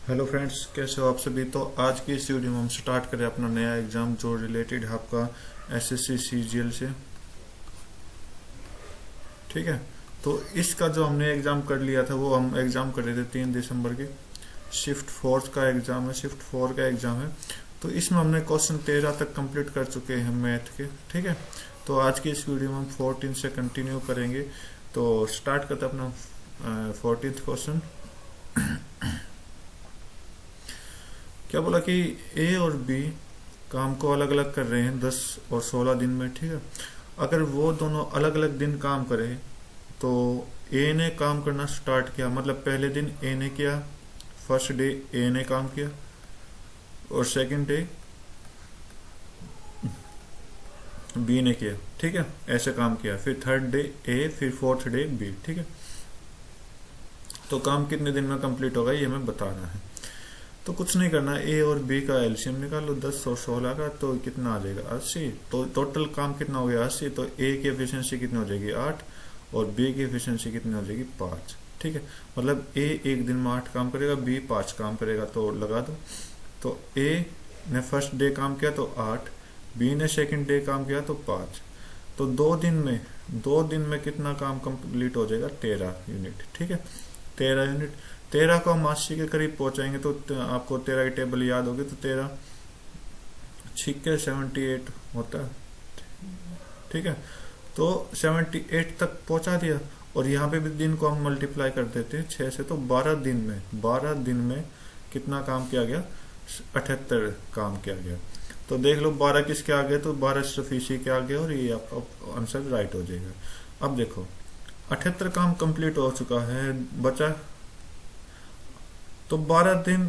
Hello friends, कैसे हो आप सभी। तो आज की इस वीडियो में हम स्टार्ट करें अपना नया एग्जाम जो रिलेटेड है आपका एसएससी सीजीएल से। ठीक है। तो इसका जो हमने एग्जाम कर लिया था वो हम एग्जाम कर रहे थे 3 दिसंबर की। शिफ्ट फोर्थ का एग्जाम है, शिफ्ट 4 का एग्जाम है। तो इसमें हमने क्वेश्चन 13 तक कंप्लीट कर चुके हैं मैथ के। ठीक है। तो आज की इस वीडियो में हम 14 से कंटिन्यू करेंगे। तो स्टार्ट करते हैं अपना 14th क्वेश्चन। क्या बोला कि ए और बी काम को अलग अलग कर रहे हैं 10 और 16 दिन में। ठीक है। अगर वो दोनों अलग अलग दिन काम करें तो ए ने काम करना स्टार्ट किया, मतलब पहले दिन ए ने किया, फर्स्ट डे ए ने काम किया, और सेकंड डे बी ने किया। ठीक है, ऐसे काम किया। फिर थर्ड डे ए, फिर फोर्थ डे बी। ठीक है। तो काम कितने दिन में कंप्लीट होगा ये हमें बताना है। तो कुछ नहीं करना, ए और बी का एलसीएम निकाल लो 10 और 16 का, तो कितना आ जाएगा 80। तो टोटल काम कितना हो गया 80। तो ए की एफिशिएंसी कितनी हो जाएगी 8 और बी की एफिशिएंसी कितनी हो जाएगी 5। ठीक है। मतलब ए एक दिन में 8 काम करेगा, बी 5 काम करेगा। तो लगा दो। तो ए ने फर्स्ट डे काम किया तो 8, बी ने सेकंड डे काम किया तो 5। तो 2 दिन में कितना काम कंप्लीट हो जाएगा 13 यूनिट। ठीक है। 13 यूनिट। 13 को हम 80 के करीब पहुंचाएंगे तो आपको 13 की टेबल याद होगी। तो 13 छिक्के 78 होता है। ठीक है। तो 78 तक पहुंचा दिया। और यहाँ पे भी दिन को हम मल्टीप्लाई कर देते हैं 6 से। तो 12 दिन में कितना काम किया गया 78 काम किया गया। तो देख लो 12 किसके आ गए, तो 12 सिर्फ इसी के आ गए और ये आपका आंसर राइट हो जाएगा। अब देखो 78 काम कंप्लीट हो चुका है, बचा तो 12 दिन।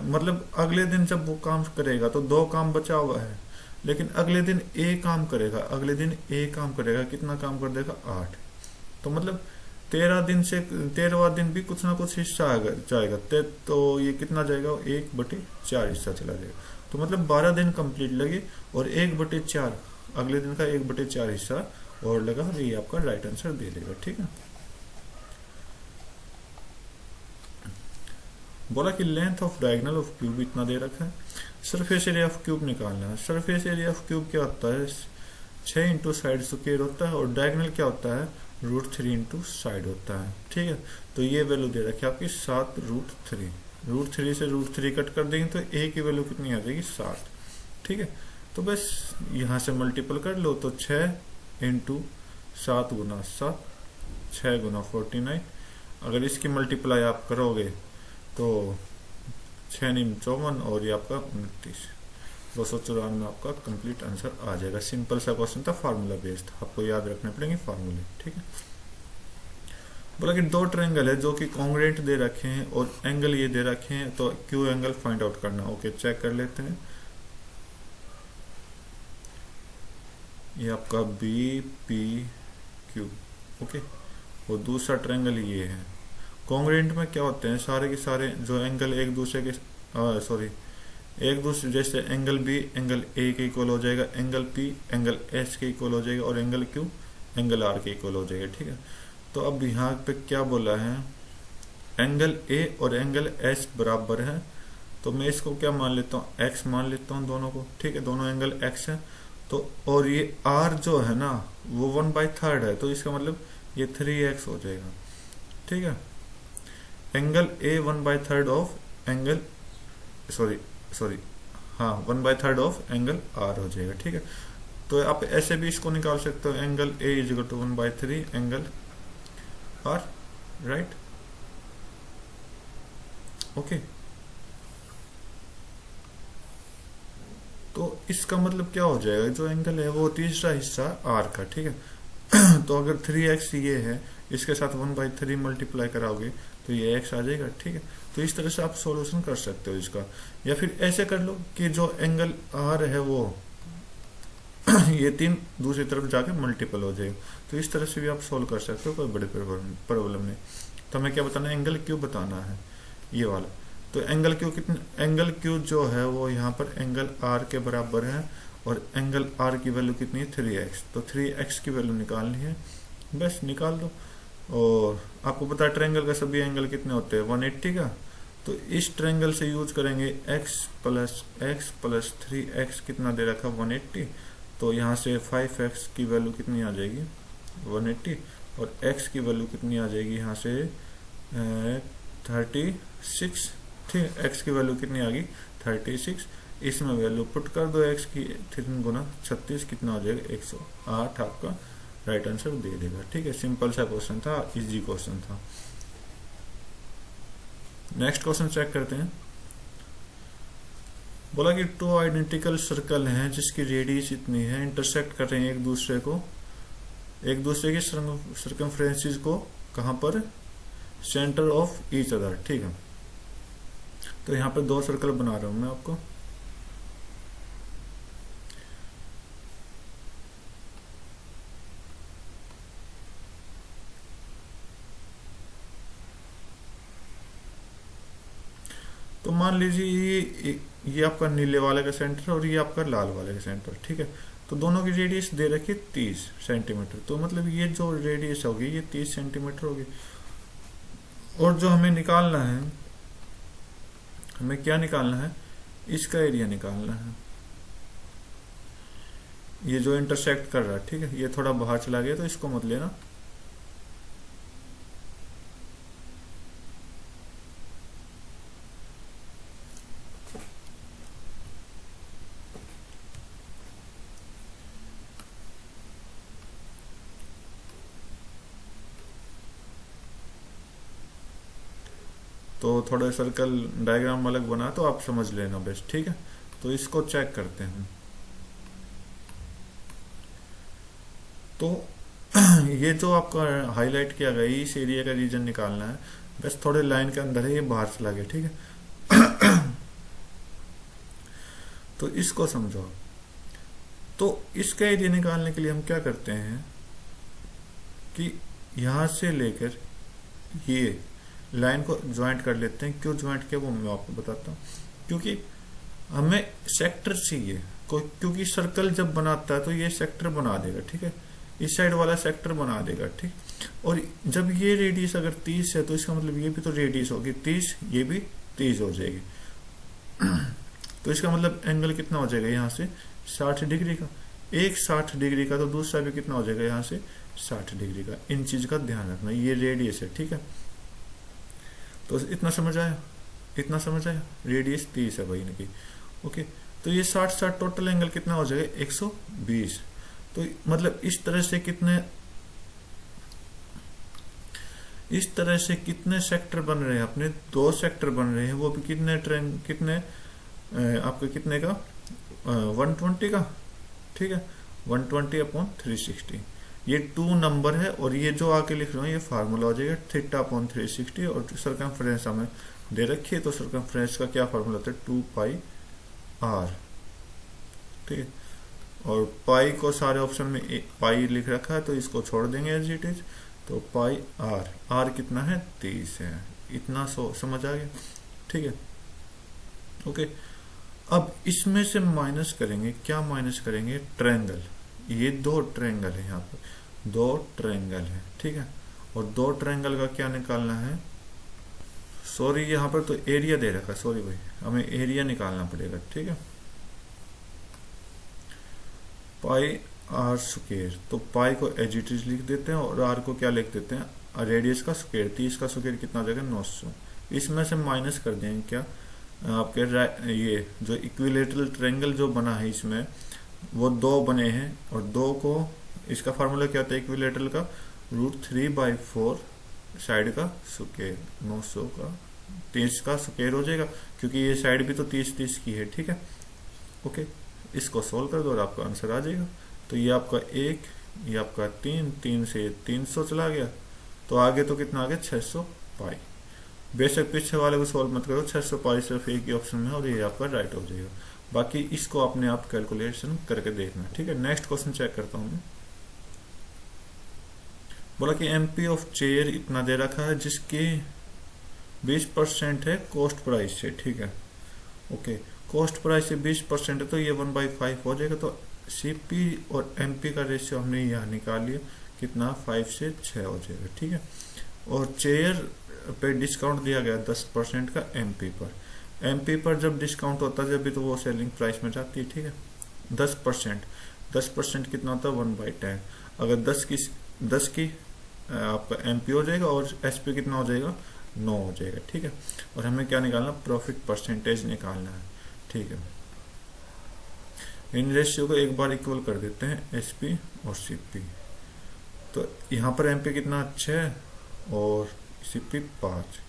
मतलब अगले दिन जब वो काम करेगा तो 2 काम बचा हुआ है, लेकिन अगले दिन ए काम करेगा। अगले दिन ए काम करेगा, कितना काम कर देगा 8। तो मतलब 13 दिन से 13वां दिन भी कुछ ना कुछ हिस्सा जाएगा। तो ये कितना जाएगा 1/4 हिस्सा चला जाएगा। तो मतलब 12 दिन कंप्लीट लगे और 1/4 अगले दिन का 1/4 हिस्सा और लगा। और ये आपका राइट आंसर दे देगा। ठीक है। बोला कि length of diagonal of cube इतना दे रखा है, सरफेस एरिया ऑफ क्यूब निकालना है। सरफेस एरिया ऑफ क्यूब क्या होता है 6 इंटू साइड स्क्वायर होता है, और डायगोनल क्या होता है √3 इंटू साइड होता है। ठीक है। तो ये वैल्यू दे रखी है आपकी 7√3। √3 से √3 कट कर देंगे तो ए की वैल्यू कितनी आ जाएगी 7। ठीक है। तो बस यहाँ से मल्टीपल कर लो तो 6 इंटू 7 गुना 7, 6 गुना 49। अगर इसकी मल्टीप्लाई आप करोगे तो 6 × 54 और ये आपका 29, 294 में आपका कंप्लीट आंसर आ जाएगा। सिंपल सा क्वेश्चन था, फार्मूला बेस्ड, आपको याद रखने पड़ेंगे फार्मूले। ठीक है। बोला कि 2 ट्रायंगल है जो कि कॉन्ग्रुएंट दे रखे हैं और एंगल ये दे रखे हैं, तो क्यू एंगल फाइंड आउट करना। ओके, चेक कर लेते हैं। ये आपका बी पी क्यू। ओके। और दूसरा ट्रायंगल ये है। कॉन्ग्रुएंट में क्या होते हैं सारे के सारे जो एंगल एक दूसरे के एक दूसरे, जैसे एंगल बी एंगल ए के इक्वल हो जाएगा, एंगल पी एंगल एस के इक्वल हो जाएगा, और एंगल क्यू एंगल आर के इक्वल हो जाएगा। ठीक है। तो अब यहाँ पे क्या बोला है, एंगल ए और एंगल एस बराबर है। तो मैं इसको क्या मान लेता हूँ एक्स मान लेता हूँ दोनों को। ठीक है। दोनों एंगल एक्स है। तो और ये आर जो है ना वो 1/3 है, तो इसका मतलब ये 3x हो जाएगा। ठीक है। Angle A 1/3 of angle sorry हाँ 1/3 ऑफ एंगल आर हो जाएगा। ठीक है। तो आप ऐसे भी इसको निकाल सकते हो, angle A is equal to 1/3 angle R. Right. Okay. तो इसका मतलब क्या हो जाएगा, जो एंगल है वो तीसरा हिस्सा आर का। ठीक है। तो अगर 3x ये है, इसके साथ 1/3 मल्टीप्लाई कराओगे तो ये x आ जाएगा। ठीक है। तो इस तरह से आप सॉल्यूशन कर सकते हो इसका। या फिर ऐसे कर लो कि जो एंगल आर है वो ये 3 दूसरी तरफ जाके मल्टीपल हो जाएगा। तो इस तरह से भी आप सोल्व कर सकते हो, कोई बड़ी प्रॉब्लम नहीं। तो हमें क्या बताना है, एंगल क्यू बताना है ये वाला। तो एंगल क्यू एंगल क्यू जो है वो यहाँ पर एंगल आर के बराबर है, और एंगल आर की वैल्यू कितनी है 3x। तो 3x की वैल्यू निकालनी है, बस निकाल दो। और आपको पता है ट्रायंगल का सभी एंगल कितने होते हैं 180 का। तो इस ट्रायंगल से यूज करेंगे x प्लस 3x कितना दे रखा 180, तो यहाँ से 5x की वैल्यू कितनी आ जाएगी 180, और x की वैल्यू कितनी आ जाएगी यहाँ से 36, ठीक है। x की वैल्यू कितनी आ गई 36, इसमें वैल्यू पुट कर दो x की, 3 गुना 36 कितना हो जाएगा 108, आपका राइट आंसर दे देगा, ठीक है। सिंपल सा क्वेश्चन था, इजी क्वेश्चन था। नेक्स्ट क्वेश्चन चेक करते हैं। बोला कि 2 आइडेंटिकल सर्कल हैं जिसकी रेडियस इतनी है, इंटरसेक्ट कर रहे हैं एक दूसरे की सर्कमफ्रेंसेस को कहां पर, सेंटर ऑफ ईच अदर, ठीक है। तो यहाँ पर 2 सर्कल बना रहा हूं मैं आपको। तो मान लीजिए ये आपका नीले वाले का सेंटर और ये आपका लाल वाले का सेंटर, ठीक है। तो दोनों की रेडियस दे रखी 30 सेंटीमीटर, तो मतलब ये जो रेडियस होगी ये 30 सेंटीमीटर होगी। और जो हमें निकालना है, हमें क्या निकालना है, इसका एरिया निकालना है, ये जो इंटरसेक्ट कर रहा है, ठीक है। ये थोड़ा बाहर चला गया तो इसको मत लेना। तो थोड़ा सर्कल डायग्राम अलग बना तो आप समझ लेना बेस्ट, ठीक है। तो इसको चेक करते हैं। तो ये जो आपका हाईलाइट किया गया इस एरिया का रीजन निकालना है, बस थोड़े लाइन के अंदर है, ये बाहर चला गया, ठीक है। तो इसको समझो। तो इसका एरिया निकालने के लिए हम क्या करते हैं कि यहां से लेकर ये लाइन को ज्वाइंट कर लेते हैं। क्यों ज्वाइंट किया वो मैं आपको बताता हूँ। क्योंकि हमें सेक्टर चाहिए, क्योंकि सर्कल जब बनाता है तो ये सेक्टर बना देगा, ठीक है। इस साइड वाला सेक्टर बना देगा, ठीक। और जब ये रेडियस अगर 30 है तो इसका मतलब ये भी तो रेडियस होगी 30, ये भी 30 हो जाएगी। तो इसका मतलब एंगल कितना हो जाएगा यहाँ से 60 डिग्री का, एक 60 डिग्री का, तो दूसरा भी कितना हो जाएगा यहाँ से 60 डिग्री का। इन चीज का ध्यान रखना, ये रेडियस है, ठीक है। तो इतना समझ आया, रेडियस 30 है भाई इनकी, ओके। तो ये 60 टोटल एंगल कितना हो जाएगा 120। तो मतलब इस तरह से कितने सेक्टर बन रहे हैं अपने, 2 सेक्टर बन रहे हैं, वो भी कितने आपके कितने का 120 का, ठीक है। 120/360, ये 2 नंबर है। और ये जो आके लिख रहा हूँ ये फार्मूला हो जाएगा θ/360। और सर्कमफ्रेंस हमें दे रखी है, तो सर्कमफ्रेंस का क्या फार्मूला होता है 2πr, ठीक है। और पाई को सारे ऑप्शन में पाई लिख रखा है, तो इसको छोड़ देंगे एज इट इज। तो πr कितना है 30 है। इतना समझ आ गया, ठीक है, ओके। अब इसमें से माइनस करेंगे, क्या माइनस करेंगे, ट्रायंगल। ये 2 ट्रायंगल है, यहाँ पर 2 ट्रायंगल है, ठीक है। और 2 ट्रायंगल का क्या निकालना है, सॉरी यहाँ पर तो एरिया दे रखा, सॉरी भाई, हमें एरिया निकालना पड़ेगा, ठीक है। πr स्क्वायर, तो पाई को एज इट इज लिख देते हैं और r को क्या लिख देते हैं रेडियस का स्क्वायर। 30 का स्क्वायर कितना हो जाएगा 900। इसमें से माइनस कर देंगे क्या, आपके ये जो इक्विलेटरल ट्रायंगल जो बना है इसमें वो 2 बने हैं, और 2 को इसका फार्मूला क्या होता है इक्विलेटरल का, √3/4 साइड का स्क्वायर, 900 का 30 का स्क्वायर हो जाएगा, क्योंकि ये साइड भी तो 30 की है, ठीक है, ओके। इसको सोल्व कर दो और आपका आंसर आ जाएगा। तो ये आपका 1, ये आपका 3 से 300 चला गया, तो आगे तो कितना आ गया 600 पाई। बेशक पीछे वाले को सोल्व मत करो, 600 पाई सिर्फ एक ही ऑप्शन में है और ये आपका राइट हो जाएगा। बाकी इसको अपने आप कैलकुलेशन करके देखना, ठीक है। नेक्स्ट क्वेश्चन चेक करता हूं मैं। बोला कि एमपी ऑफ चेयर इतना दे रखा है जिसकी 20% है कॉस्ट प्राइस से, ठीक है, ओके। कॉस्ट प्राइस से 20% है तो ये 1/5 हो जाएगा। तो सीपी और एमपी का रेशियो हमने यहाँ निकाल लिया, कितना 5 से 6 हो जाएगा, ठीक है। और चेयर पे डिस्काउंट दिया गया 10% का एमपी पर। एमपी पर जब डिस्काउंट होता है जब भी तो वो सेलिंग प्राइस में जाती है, ठीक है। 10%, 10% कितना होता है 1/10। अगर 10 की आपका एमपी हो जाएगा और एसपी कितना हो जाएगा 9 हो जाएगा, ठीक है। और हमें क्या निकालना, प्रॉफिट परसेंटेज निकालना है, ठीक है। इन रेशियो को एक बार इक्वल कर देते हैं एसपी और सीपी। तो यहाँ पर एमपी कितना 6 और सीपी 5,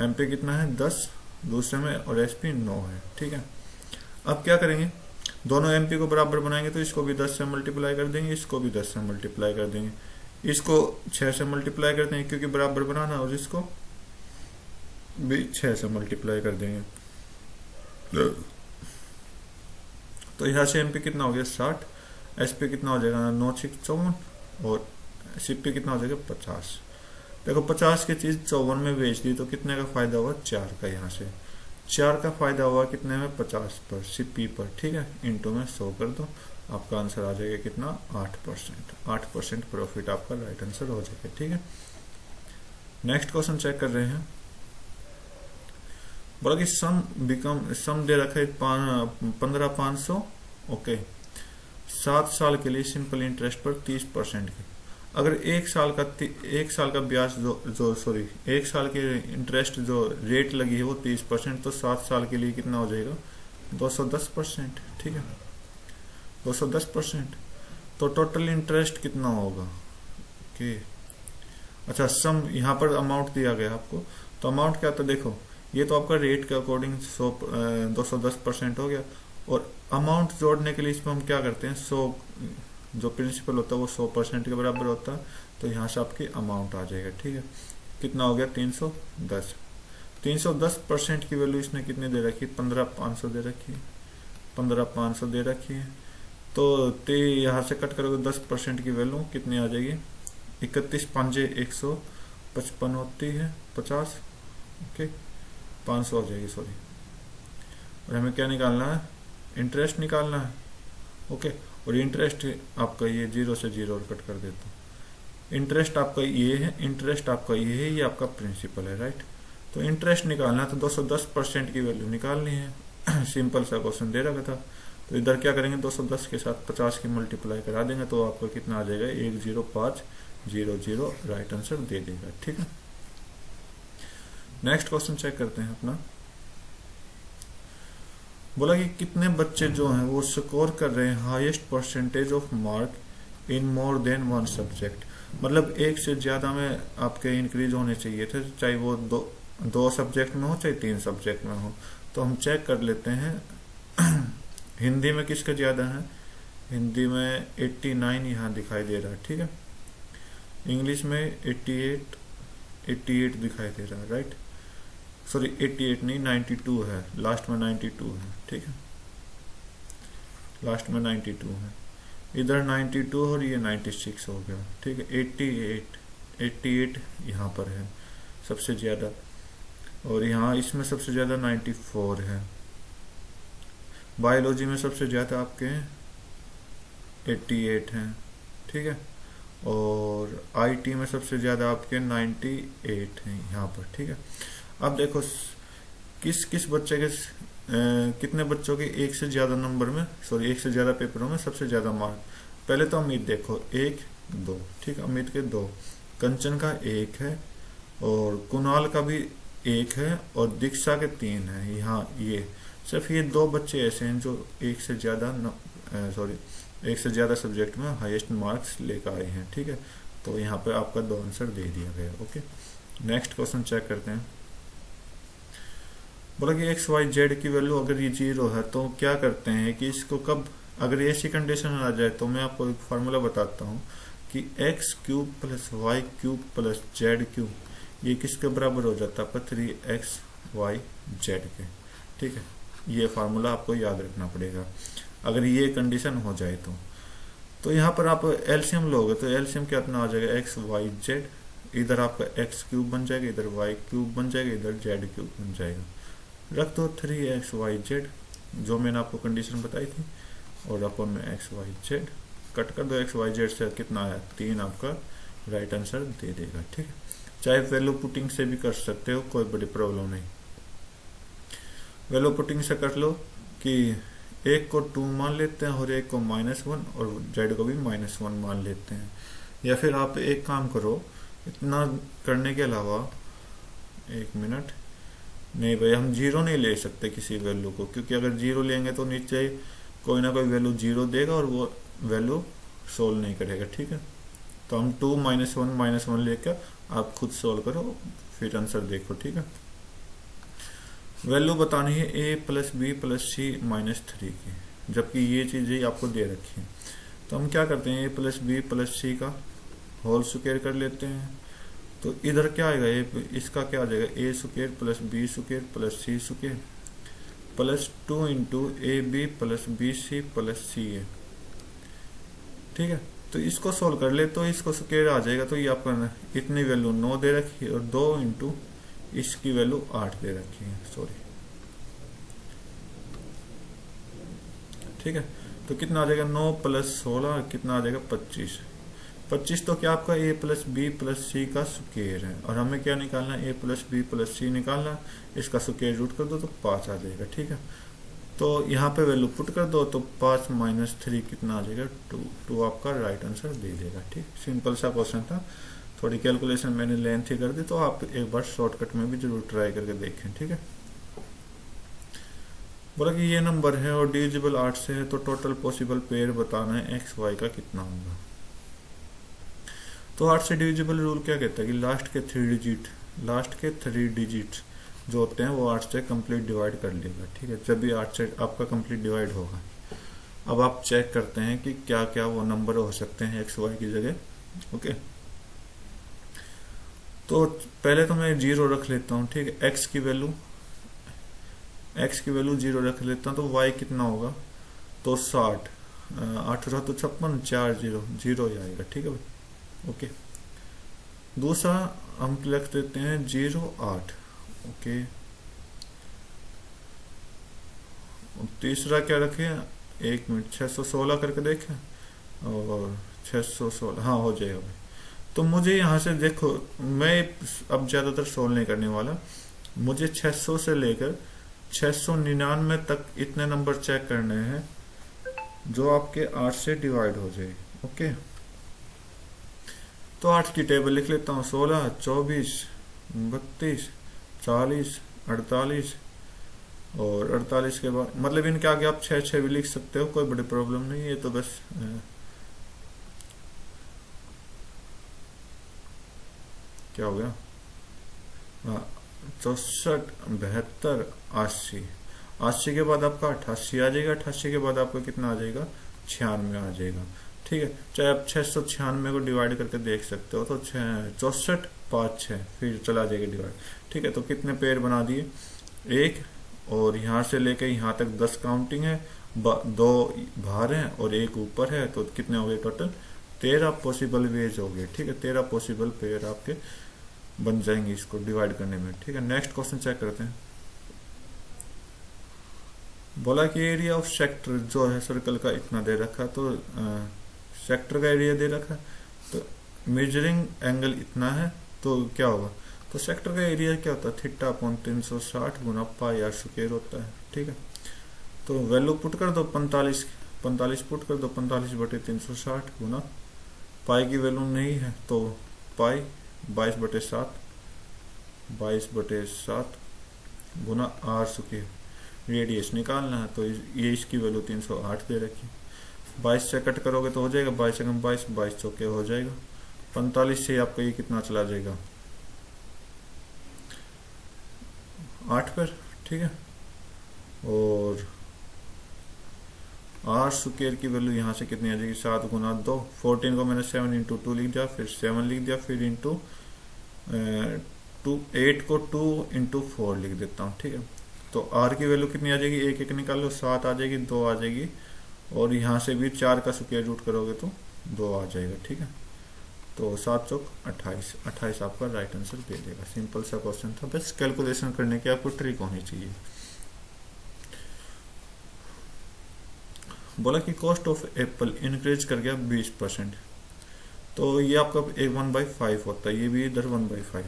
एमपी कितना है 10 दूसरे में और एसपी 9 है, ठीक है। अब क्या करेंगे, दोनों एमपी को बराबर बनाएंगे तो इसको भी 10 से मल्टीप्लाई कर देंगे, इसको भी 10 से मल्टीप्लाई कर देंगे, इसको 6 से मल्टीप्लाई कर देंगे क्योंकि बराबर बनाना, और इसको भी 6 से मल्टीप्लाई कर देंगे। तो यहाँ से एमपी कितना हो गया 60, एसपी कितना हो जाएगा 9 6 54 और सीपी कितना हो जाएगा 50। देखो 50 की चीज 54 में बेच दी तो कितने का फायदा हुआ 4 का, यहाँ से 4 का फायदा हुआ कितने में 50 पर सीपी पर, ठीक है। इंटू में 100 कर दो, आपका आंसर आ जाएगा कितना 8%। 8% प्रॉफिट आपका राइट आंसर हो जाएगा, ठीक है। नेक्स्ट क्वेश्चन चेक कर रहे हैं। बोला कि सम दे रखा है 15,500, ओके, 7 साल के लिए सिंपल इंटरेस्ट पर 30% की। अगर एक साल का ब्याज एक साल के इंटरेस्ट जो रेट लगी है वो 30%, तो 7 साल के लिए कितना हो जाएगा 210%, ठीक है। 210%, तो टोटल इंटरेस्ट कितना होगा, ओके। अच्छा, सम यहाँ पर अमाउंट दिया गया आपको, तो अमाउंट क्या था, देखो ये तो आपका रेट के अकॉर्डिंग 210% हो गया, और अमाउंट जोड़ने के लिए इसमें हम क्या करते हैं 100 जो प्रिंसिपल होता है वो 100% के बराबर होता है, तो यहाँ से आपकी अमाउंट आ जाएगा, ठीक है। कितना हो गया 310। 310% की वैल्यू इसने कितनी दे रखी है 15,500 दे रखी है, 15,500 दे रखी है। तो यहाँ से कट करोगे 10% की वैल्यू कितनी आ जाएगी 31 5 155 होती है 50, ओके 500 हो जाएगी, सॉरी। और हमें क्या निकालना है, इंटरेस्ट निकालना है, ओके। और इंटरेस्ट आपका ये 0 से 0 और कट कर देता हूँ। इंटरेस्ट आपका ये है, इंटरेस्ट आपका ये है, ये आपका प्रिंसिपल है, राइट। तो इंटरेस्ट निकालना है तो 210% की वैल्यू निकालनी है। सिंपल सा क्वेश्चन दे रखा था, तो इधर क्या करेंगे 210 के साथ 50 की मल्टीप्लाई करा देंगे तो आपको कितना आ जाएगा 10500, राइट आंसर दे देगा, ठीक है। नेक्स्ट क्वेश्चन चेक करते हैं अपना। बोला कि कितने बच्चे जो हैं वो स्कोर कर रहे हैं highest percentage of mark in more than one subject, मतलब एक से ज्यादा में आपके इंक्रीज होने चाहिए थे, चाहे वो दो सब्जेक्ट में हो चाहे 3 सब्जेक्ट में हो। तो हम चेक कर लेते हैं हिंदी में किसका ज्यादा है, हिंदी में 89 यहाँ दिखाई दे रहा है, ठीक है। इंग्लिश में 88 दिखाई दे रहा है, राइट। सॉरी 88 नहीं 92 है, लास्ट में 92 है, ठीक है, लास्ट में 92 है, इधर 92 और ये 96 हो गया, ठीक है। 88 यहाँ पर है सबसे ज्यादा, और यहाँ इसमें सबसे ज्यादा 94 है। बायोलॉजी में सबसे ज्यादा आपके 88 हैं, ठीक है। और आईटी में सबसे ज्यादा आपके 98 हैं यहाँ पर, ठीक है। अब देखो किस बच्चे के कितने बच्चों के एक से ज्यादा नंबर में एक से ज्यादा पेपरों में सबसे ज्यादा मार्क। पहले तो अमित देखो 1 2, ठीक है, अमित के 2, कंचन का 1 है, और कुणाल का भी 1 है, और दीक्षा के 3 है। यहाँ ये सिर्फ ये 2 बच्चे ऐसे हैं जो एक से ज्यादा सब्जेक्ट में हाईएस्ट मार्क्स लेकर आए हैं, ठीक है। तो यहाँ पे आपका 2 आंसर दे दिया गया, ओके। नेक्स्ट क्वेश्चन चेक करते हैं। बोला कि एक्स वाई जेड की वैल्यू अगर ये 0 है तो क्या करते हैं कि इसको कब, अगर ऐसी कंडीशन आ जाए तो मैं आपको एक फार्मूला बताता हूँ कि X cube plus Y cube plus Z cube ये किसके बराबर हो जाता है 3x y z के, ठीक है। ये फार्मूला आपको याद रखना पड़ेगा अगर ये कंडीशन हो जाए तो यहाँ पर आप एलसीएम लोगे तो एलसीएम कितना आ जाएगा एक्स वाई जेड, इधर आपका एक्स क्यूब बन जाएगा, इधर वाई क्यूब बन जाएगा, इधर जेड क्यूब बन जाएगा। रख दो 3x y z जो मैंने आपको कंडीशन बताई थी, और अपन में x y z कट कर दो, x y z से कितना आया 3 आपका राइट आंसर दे देगा, ठीक है। चाहे वैल्यू पुटिंग से भी कर सकते हो, कोई बड़ी प्रॉब्लम नहीं। वैल्यू पुटिंग से कर लो कि एक को 2 मान लेते हैं और एक को -1 और z को भी -1 मान लेते हैं। या फिर आप एक काम करो, इतना करने के अलावा, एक मिनट, नहीं भाई हम 0 नहीं ले सकते किसी वैल्यू को, क्योंकि अगर 0 लेंगे तो नीचे कोई ना कोई वैल्यू 0 देगा और वो वैल्यू सोल्व नहीं करेगा, ठीक है। तो हम 2 -1 लेकर आप खुद सोल्व करो, फिर आंसर देखो, ठीक है। वैल्यू बतानी है a + b + c -3 की, जबकि ये चीजें आपको दे रखी है। तो हम क्या करते हैं, a + b + c का होल स्क्वायर कर लेते हैं। तो इधर क्या आएगा, इसका क्या आ जाएगा, a² + b² + c² +2 × ab + bc + ca, ठीक है। तो इसको सोल्व कर ले तो इसको स्क्वायर आ जाएगा। तो ये आपका इतनी वैल्यू 9 दे रखी है और 2 × इसकी वैल्यू 8 दे रखी है, सॉरी, ठीक है। तो कितना आ जाएगा, 9 + 16 कितना आ जाएगा, 25। 25 तो क्या आपका a + b + c का स्क्वायर है, और हमें क्या निकालना है, a + b + c निकालना। इसका स्क्वायर रूट कर दो तो 5 आ जाएगा, ठीक है। तो यहाँ पे वैल्यू पुट कर दो तो 5 - 3 कितना आ जाएगा, 2 आपका राइट आंसर दे देगा, ठीक। सिंपल सा क्वेश्चन था, थोड़ी कैलकुलेशन मैंने लेंथी कर दी, तो आप एक बार शॉर्टकट में भी जरूर ट्राई करके देखें, ठीक है। बोला कि ये नंबर है और डिविजिबल 8 से है, तो टोटल पॉसिबल पेयर बताना है x y का कितना होगा। तो 8 से डिविजिबल रूल क्या कहता है कि लास्ट के 3 डिजिट जो होते हैं वो 8 से कंप्लीट डिवाइड कर लेगा, ठीक है। जब भी 8 से आपका कंप्लीट डिवाइड होगा। अब आप चेक करते हैं कि क्या क्या वो नंबर हो सकते हैं x y की जगह, ओके। तो पहले तो मैं 0 रख लेता हूँ, ठीक है। x की वैल्यू 0 रख लेता हूँ, तो y कितना होगा, तो 60, 8 तो 56, 4 0 ही आएगा, ठीक है भाई, ओके। दूसरा हम लिख देते हैं 0 8, ओके। तीसरा क्या रखे, 1 मिनट, 616 करके देखें, और 616, हाँ हो जाएगा भाई। तो मुझे यहाँ से देखो, मैं अब ज्यादातर सोल्व नहीं करने वाला, मुझे 600 से लेकर 699 तक इतने नंबर चेक करने हैं जो आपके 8 से डिवाइड हो जाए, ओके। तो 8 की टेबल लिख लेता हूँ, 16, 24, 32, 40, 48, और 48 के बाद मतलब इनके आगे आप 6 भी लिख सकते हो, कोई बड़ी प्रॉब्लम नहीं है। तो बस क्या हो गया, 64, 72, 80, 80 के बाद आपका 88 आ जाएगा, 88 के बाद आपका कितना आ जाएगा, 96 आ जाएगा, ठीक है। चाहे आप 696 को डिवाइड करके देख सकते हो, तो 64, 5, 6 फिर चला जाएगा डिवाइड, ठीक है। तो कितने पेयर बना दिए, एक, और यहाँ से लेके यहाँ तक 10 काउंटिंग है, 2 बाहर हैं और 1 ऊपर है, तो कितने हो गए टोटल, 13 पॉसिबल वेज हो गए, ठीक है। 13 पॉसिबल पेयर आपके बन जाएंगे इसको डिवाइड करने में, ठीक है। नेक्स्ट क्वेश्चन चेक करते हैं। बोला कि एरिया ऑफ सेक्टर जो है सर्कल का इतना दे रखा, तो सेक्टर का एरिया दे रखा, तो मेजरिंग एंगल इतना है, तो क्या होगा, तो सेक्टर का एरिया क्या होता है, θ/360 गुना πr² होता है, ठीक है। तो वैल्यू पुट कर दो, 45 पुट कर दो, 45/360 गुना पाई की वैल्यू नहीं है तो पाई 22/7 गुना r², रेडियस निकालना है, तो ये इसकी वैल्यू 308 दे रखी। 22 से कट करोगे तो हो जाएगा 22 से 22 चौके हो जाएगा, 45 से आपका ये कितना चला जाएगा, 8 पर, ठीक है। और r² की वैल्यू यहाँ से कितनी आ जाएगी, 7 गुना 2, 14 को मैंने 7 × 2 लिख दिया, फिर 7 लिख दिया, फिर इंटू 8 को 2 × 4 लिख देता हूँ, ठीक है। तो r की वैल्यू कितनी आ जाएगी, 1 निकाल लो, 7 आ जाएगी, 2 आ जाएगी, और यहाँ से भी 4 का स्क्वायर रूट करोगे तो 2 आ जाएगा, ठीक है। तो 7 चौक 28 आपका राइट आंसर दे देगा। सिंपल सा क्वेश्चन था, बस कैलकुलेशन करने की आपको ट्रिक होनी चाहिए। बोला कि कॉस्ट ऑफ एप्पल इंक्रीज कर गया 20%, तो ये आपका 1/5 होता है, ये भी इधर 1/5,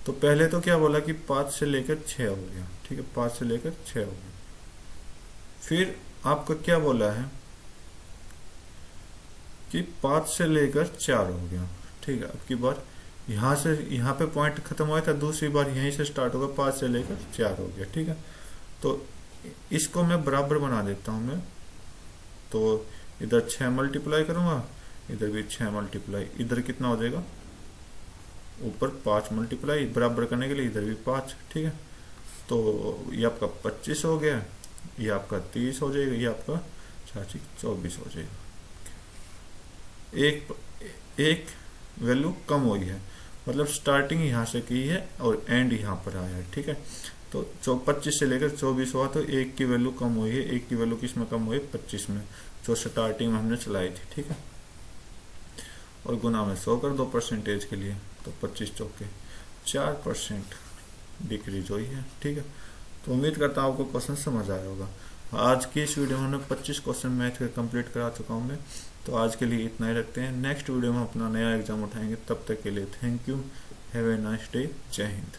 तो पहले तो क्या बोला कि 5 से लेकर 6 हो गया, ठीक है, 5 से लेकर 6 हो गया। फिर आपका क्या बोला है कि 5 से लेकर 4 हो गया, ठीक है। अब की बार यहाँ से यहाँ पे पॉइंट खत्म हुआ था, दूसरी बार यहीं से स्टार्ट होगा, 5 से लेकर 4 हो गया, ठीक है। तो इसको मैं बराबर बना देता हूं मैं। तो इधर 6 मल्टीप्लाई करूंगा, इधर भी 6 मल्टीप्लाई, इधर कितना हो जाएगा, ऊपर 5 मल्टीप्लाई, बराबर करने के लिए इधर भी 5, ठीक है। तो ये आपका 25 हो गया, ये आपका 30 हो जाएगा, ये आपका 24 हो जाएगा। एक वैल्यू कम हुई है, मतलब स्टार्टिंग यहाँ से की है और एंड यहाँ पर आया है, ठीक है। तो 25 से लेकर 24 हुआ, तो एक की वैल्यू कम हुई है। एक की वैल्यू किस में कम हुई है, 25 में, जो स्टार्टिंग में हमने चलाई थी, ठीक है। और गुना में 100 कर दो परसेंटेज के लिए, तो 25 चौके 4% डिक्रीज हुई है, ठीक है। तो उम्मीद करता हूँ आपको क्वेश्चन समझ आया होगा। आज की इस वीडियो में 25 क्वेश्चन मैथ के कंप्लीट करा चुका हूँ मैं। तो आज के लिए इतना ही रखते हैं, नेक्स्ट वीडियो में अपना नया एग्जाम उठाएंगे। तब तक के लिए thank you, have a nice day, जय हिंद।